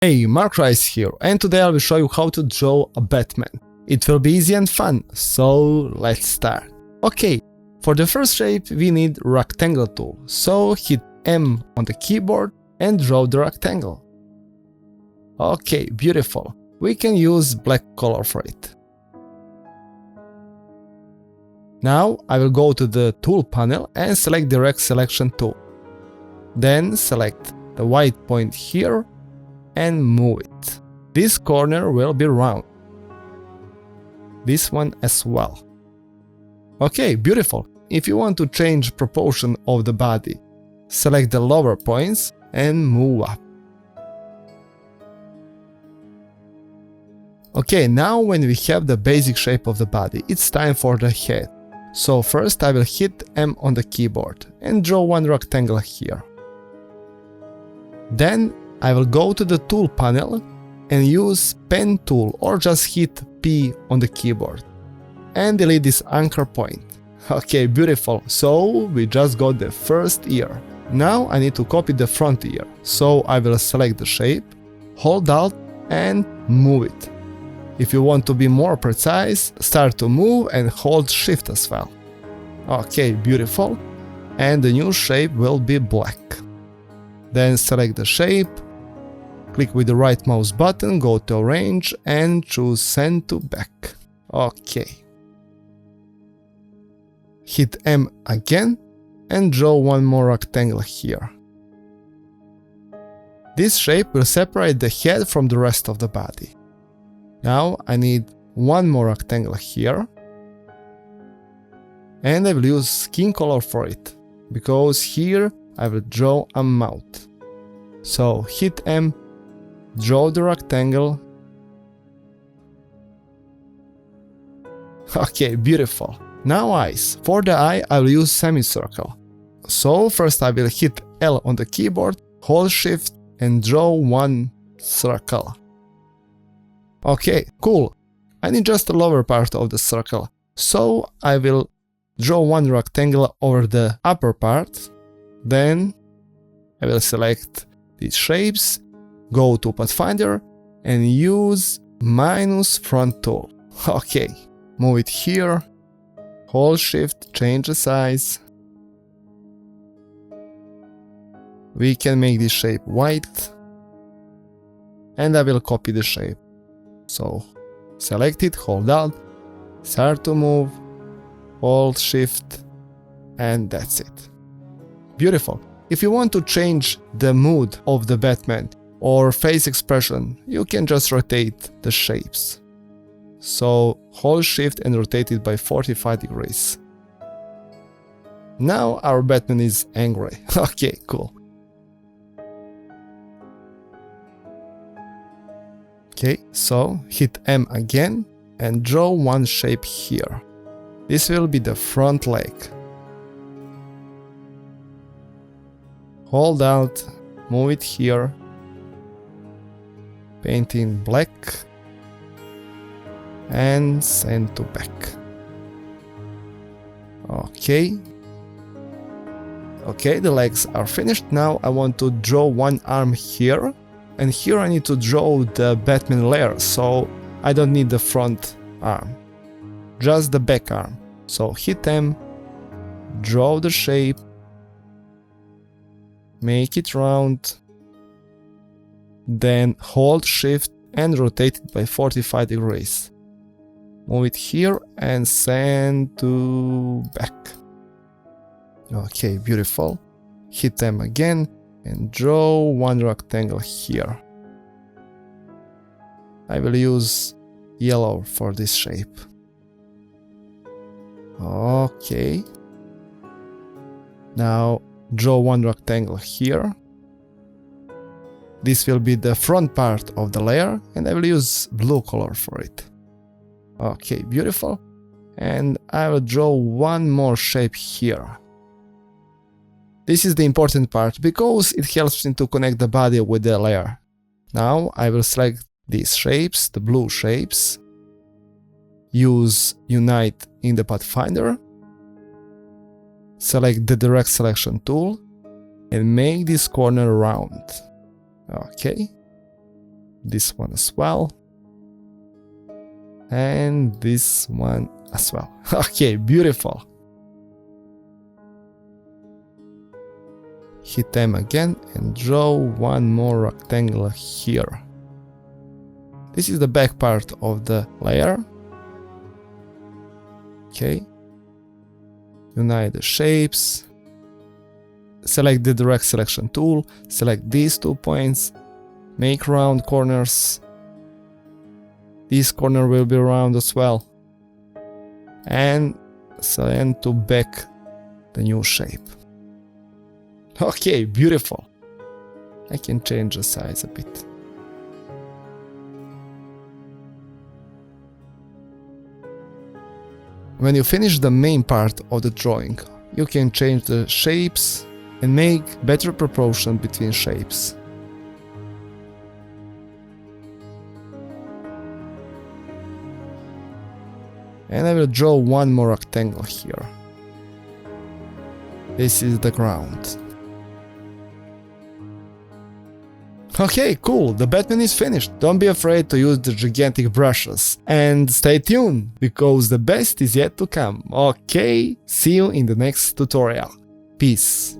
Hey, Mark Rice here, and today I will show you how to draw a Batman. It will be easy and fun, so let's start. Okay, for the first shape we need rectangle tool, so hit M on the keyboard and draw the rectangle. Okay, beautiful. We can use black color for it. Now I will go to the tool panel and select direct selection tool. Then select the white point here and move it. This corner will be round. This one as well. Okay, beautiful. If you want to change proportion of the body, select the lower points and move up. Okay, now when we have the basic shape of the body, it's time for the head. So first I will hit M on the keyboard and draw one rectangle here. Then I will go to the tool panel and use pen tool or just hit P on the keyboard and delete this anchor point. Okay, beautiful. So we just got the first ear. Now I need to copy the front ear. So I will select the shape, hold Alt and move it. If you want to be more precise, start to move and hold Shift as well. Okay, beautiful. And the new shape will be black. Then select the shape, click with the right mouse button, go to Arrange and choose Send to Back. Okay. Hit M again and draw one more rectangle here. This shape will separate the head from the rest of the body. Now I need one more rectangle here. And I will use skin color for it, because here I will draw a mouth. So hit M, draw the rectangle. Okay, beautiful. Now eyes. For the eye I will use semicircle. So first I will hit L on the keyboard, hold Shift and draw one circle. Okay, cool. I need just the lower part of the circle. So I will draw one rectangle over the upper part. Then I will select these shapes, go to Pathfinder and use minus front tool. Okay, move it here, hold Shift, change the size. We can make this shape white and I will copy the shape. So select it, hold Alt, start to move, hold Shift and that's it. Beautiful. If you want to change the mood of the Batman or face expression, you can just rotate the shapes. So hold Shift and rotate it by 45 degrees. Now our Batman is angry. Okay, cool. Okay, so hit M again and draw one shape here. This will be the front leg. Hold Alt, move it here, paint in black and send to back. Okay. Okay, the legs are finished. Now I want to draw one arm here. And here I need to draw the Batman layer, so I don't need the front arm, just the back arm. So hit M, draw the shape, make it round, then hold Shift and rotate it by 45 degrees. Move it here and send to back. Okay, beautiful. Hit M again and draw one rectangle here. I will use yellow for this shape. Okay. Now draw one rectangle here. This will be the front part of the layer and I will use blue color for it. Okay, beautiful. And I will draw one more shape here. This is the important part because it helps me to connect the body with the layer. Now I will select these shapes, the blue shapes. Use Unite in the Pathfinder. Select the direct selection tool and make this corner round. Okay. this one as well. And this one as well. Okay, beautiful. Hit M again and draw one more rectangle here. This is the back part of the layer. Okay. Unite the shapes. Select the direct selection tool. Select these 2 points. Make round corners. This corner will be round as well. And select to back the new shape. Okay, beautiful. I can change the size a bit. When you finish the main part of the drawing, you can change the shapes and make better proportion between shapes. And I will draw one more rectangle here. This is the ground. Okay, cool, the Batman is finished. Don't be afraid to use the gigantic brushes. And stay tuned, because the best is yet to come. Okay, see you in the next tutorial. Peace.